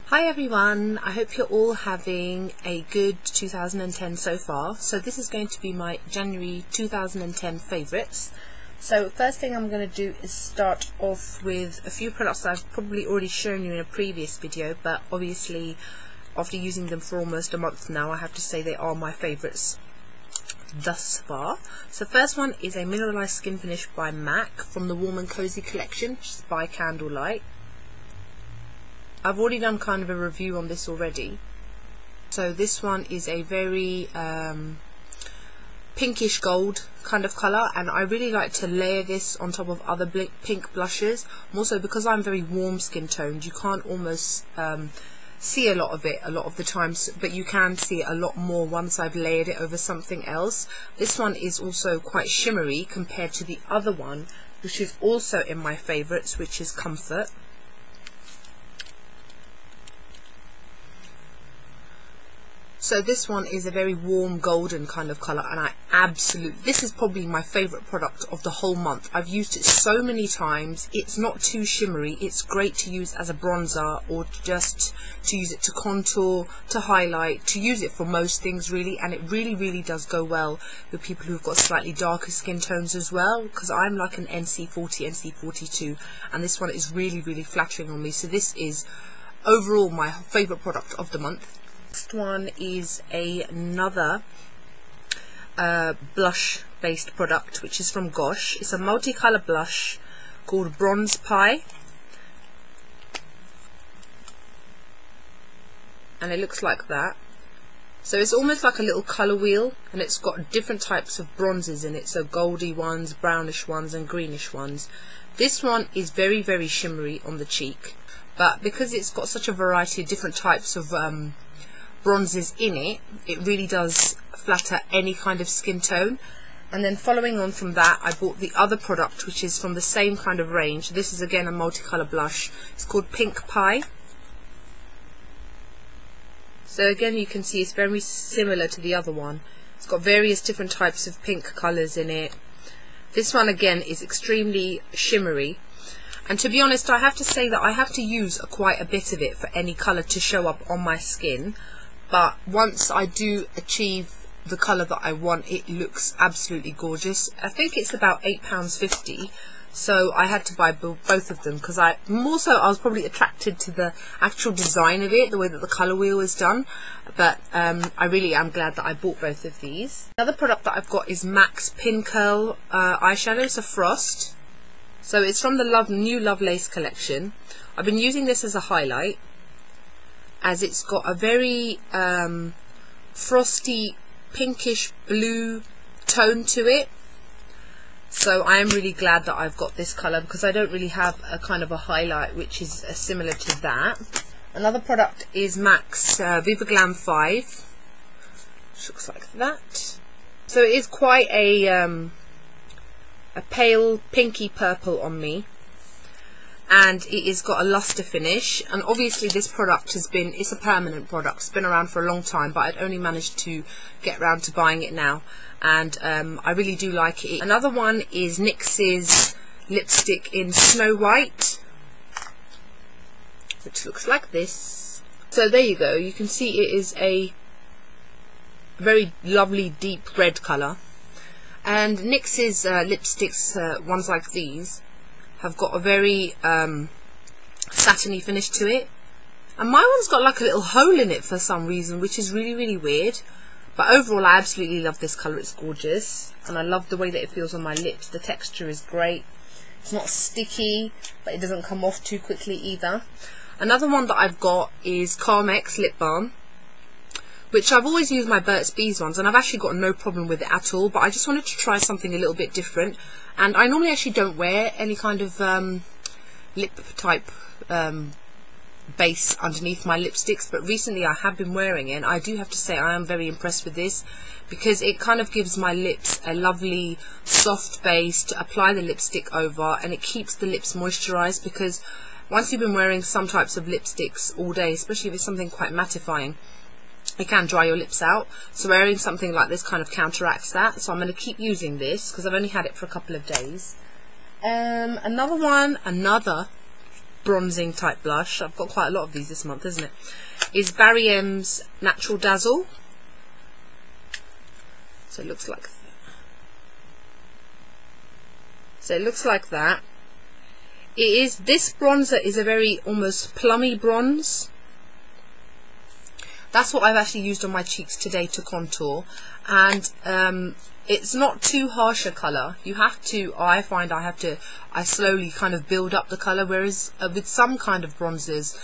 Hi everyone, I hope you're all having a good 2010 so far. So this is going to be my January 2010 favourites. So first thing I'm going to do is start off with a few products that I've probably already shown you in a previous video, but obviously after using them for almost a month now, I have to say they are my favourites thus far. So first one is a mineralised skin finish by MAC from the Warm and Cozy collection, which is By Candlelight. I've already done kind of a review on this already. So this one is a very pinkish gold kind of colour, and I really like to layer this on top of other pink blushes. Also because I'm very warm skin toned, you can't almost see a lot of it a lot of the times, but you can see it a lot more once I've layered it over something else. This one is also quite shimmery compared to the other one, which is also in my favourites, which is Comfort. So this one is a very warm golden kind of colour, and this is probably my favourite product of the whole month. I've used it so many times. It's not too shimmery. It's great to use as a bronzer, or just to use it to contour, to highlight, to use it for most things really, and it really does go well with people who've got slightly darker skin tones as well, because I'm like an NC40, NC42, and this one is really flattering on me. So this is overall my favourite product of the month. Next one is another blush based product, which is from Gosh. It's a multicolour blush called Bronze Pie, and it looks like that. So it's almost like a little colour wheel, and it's got different types of bronzes in it, so goldy ones, brownish ones and greenish ones. This one is very shimmery on the cheek, but because it's got such a variety of different types of bronzes in it, it really does flatter any kind of skin tone. And then following on from that, I bought the other product, which is from the same kind of range. This is again a multicolour blush. It's called Pink Pie. So again, you can see it's very similar to the other one. It's got various different types of pink colours in it. This one again is extremely shimmery, and to be honest, I have to say that I have to use quite a bit of it for any colour to show up on my skin. But once I do achieve the colour that I want, it looks absolutely gorgeous. I think it's about £8.50, so I had to buy both of them because I was probably attracted to the actual design of it, the way that the colour wheel is done. But I really am glad that I bought both of these. Another product that I've got is MAC's Pincurl eyeshadow. It's a frost. So it's from the new Lovelace collection. I've been using this as a highlight, as it's got a very frosty pinkish blue tone to it. So I am really glad that I've got this colour, because I don't really have a kind of a highlight which is similar to that. Another product is MAC's Viva Glam V, which looks like that. So it is quite a pale pinky purple on me, and it has got a luster finish. And obviously this product it's a permanent product. It's been around for a long time, but I'd only managed to get around to buying it now, and I really do like it. Another one is NYX's lipstick in Snow White, which looks like this. So there you go, you can see it is a very lovely deep red colour, and NYX's lipsticks, ones like these, have got a very satiny finish to it, and my one's got like a little hole in it for some reason, which is really weird. But overall I absolutely love this colour. It's gorgeous, and I love the way that it feels on my lips. The texture is great. It's not sticky, but it doesn't come off too quickly either. Another one that I've got is Carmex lip balm, which I've always used my Burt's Bees ones, and I've actually got no problem with it at all, but I just wanted to try something a little bit different. And I normally actually don't wear any kind of lip type base underneath my lipsticks, but recently I have been wearing it, and I do have to say I am very impressed with this, because it kind of gives my lips a lovely soft base to apply the lipstick over, and it keeps the lips moisturised, because once you've been wearing some types of lipsticks all day, especially if it's something quite mattifying, it can dry your lips out. So wearing something like this kind of counteracts that. So I'm going to keep using this because I've only had it for a couple of days. Another bronzing type blush, I've got quite a lot of these this month, isn't it, is Barry M's Natural Dazzle. So it looks like that. This bronzer is a very almost plummy bronze. That's what I've actually used on my cheeks today to contour, and it's not too harsh a colour. You have to, I find I slowly kind of build up the colour, whereas with some kind of bronzers,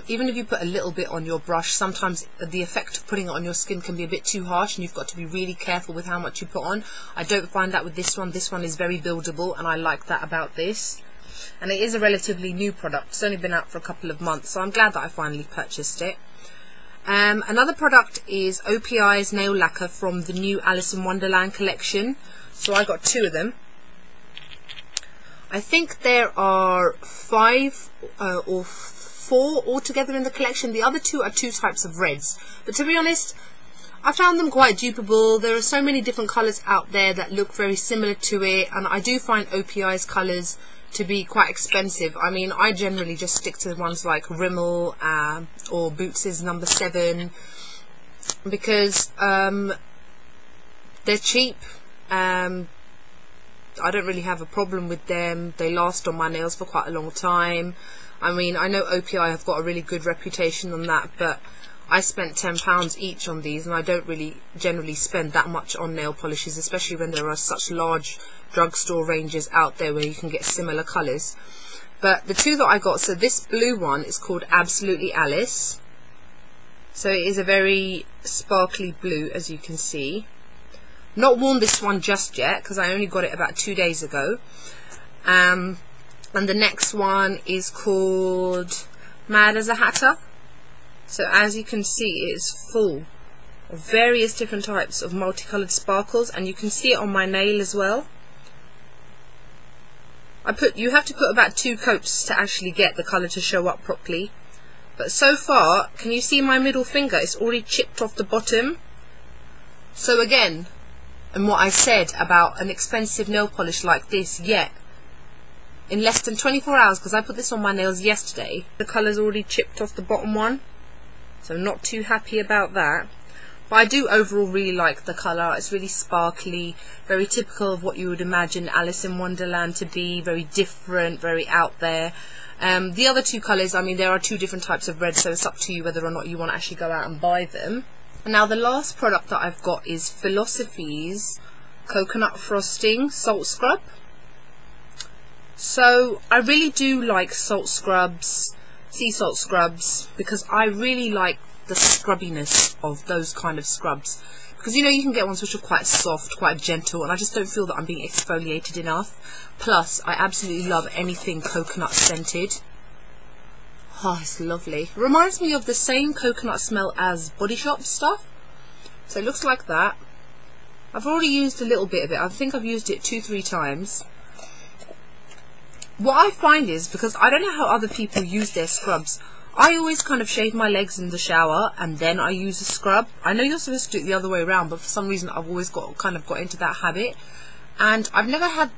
even if you put a little bit on your brush, sometimes the effect of putting it on your skin can be a bit too harsh, and you've got to be really careful with how much you put on. I don't find that with this one. This one is very buildable, and I like that about this. And it is a relatively new product. It's only been out for a couple of months, so I'm glad that I finally purchased it. Another product is OPI's nail lacquer from the new Alice in Wonderland collection. So I got 2 of them. I think there are 5 or 4 altogether in the collection. The other 2 are 2 types of reds. But to be honest, I found them quite dupeable. There are so many different colours out there that look very similar to it, and I do find OPI's colours to be quite expensive. I mean, I generally just stick to ones like Rimmel or Boots' number 7 because they're cheap. I don't really have a problem with them. They last on my nails for quite a long time. I mean, I know OPI have got a really good reputation on that, but I spent £10 each on these, and I don't really generally spend that much on nail polishes, especially when there are such large drugstore ranges out there where you can get similar colours. But the 2 that I got, so this blue one is called Absolutely Alice. So it is a very sparkly blue, as you can see. Not worn this one just yet, because I only got it about 2 days ago. And the next one is called Mad as a Hatter. So as you can see, it is full of various different types of multicoloured sparkles, and you can see it on my nail as well. You have to put about 2 coats to actually get the colour to show up properly. But so far, can you see my middle finger? It's already chipped off the bottom. So again, and what I said about an expensive nail polish like this, yet in less than 24 hours, because I put this on my nails yesterday, the colour's already chipped off the bottom one. So I'm not too happy about that. But I do overall really like the colour. It's really sparkly, very typical of what you would imagine Alice in Wonderland to be, very different, very out there. The other 2 colours, I mean, there are 2 different types of red, so it's up to you whether or not you want to actually go out and buy them. And now the last product that I've got is Philosophy's Coconut Frosting Salt Scrub. So I really do like salt scrubs, sea salt scrubs, because I really like the scrubbiness of those kind of scrubs, because you know you can get ones which are quite soft, quite gentle, and I just don't feel that I'm being exfoliated enough. Plus I absolutely love anything coconut scented. Oh, it's lovely. Reminds me of the same coconut smell as Body Shop stuff. So it looks like that. I've already used a little bit of it. I think I've used it 2-3 times. What I find is, because I don't know how other people use their scrubs, I always kind of shave my legs in the shower and then I use a scrub. I know you're supposed to do it the other way around, but for some reason I've always got into that habit, and I've never had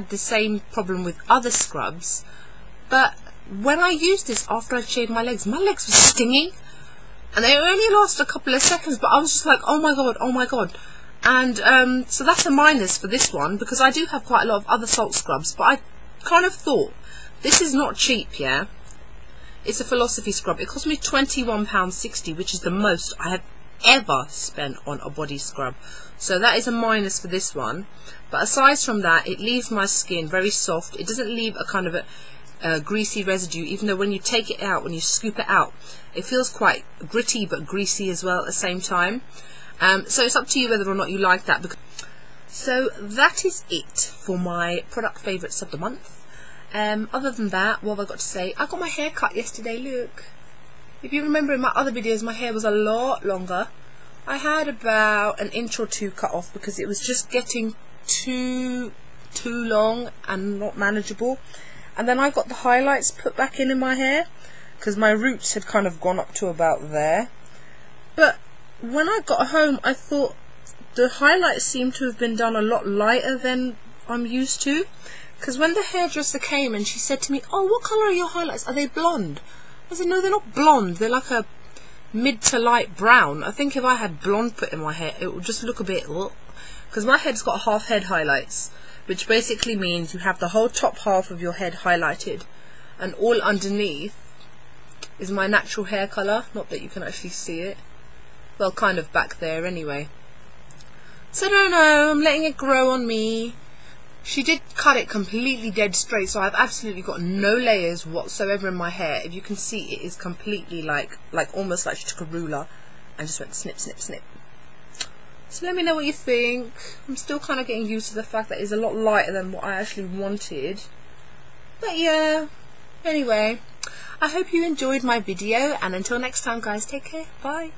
the same problem with other scrubs. But when I used this after I shaved my legs were stinging, and they only last a couple of seconds, but I was just like, oh my god, oh my god. And so that's a minus for this one, because I do have quite a lot of other salt scrubs, but I kind of thought, this is not cheap, yeah. It's a Philosophy scrub. It cost me £21.60, which is the most I have ever spent on a body scrub. So that is a minus for this one. But aside from that, it leaves my skin very soft. It doesn't leave a kind of a greasy residue, even though when you take it out, when you scoop it out, it feels quite gritty but greasy as well at the same time. So it's up to you whether or not you like that. So that is it for my product favourites of the month. Other than that, what have I got to say? I got my hair cut yesterday, look. If you remember in my other videos, my hair was a lot longer. I had about an inch or 2 cut off because it was just getting too long and not manageable. And then I got the highlights put back in my hair because my roots had kind of gone up to about there. But when I got home, I thought the highlights seemed to have been done a lot lighter than I'm used to. Because when the hairdresser came and she said to me, "Oh, what colour are your highlights? Are they blonde?" I said, "No, they're not blonde. They're like a mid to light brown." I think if I had blonde put in my hair, it would just look a bit... Because my head's got half head highlights, which basically means you have the whole top half of your head highlighted, and all underneath is my natural hair colour. Not that you can actually see it. Well, kind of back there anyway. So I don't know, I'm letting it grow on me. She did cut it completely dead straight, so I've absolutely got no layers whatsoever in my hair. If you can see, it is completely like almost like she took a ruler and just went snip, snip, snip. So let me know what you think. I'm still kind of getting used to the fact that it's a lot lighter than what I actually wanted. But yeah, anyway, I hope you enjoyed my video, and until next time guys, take care, bye.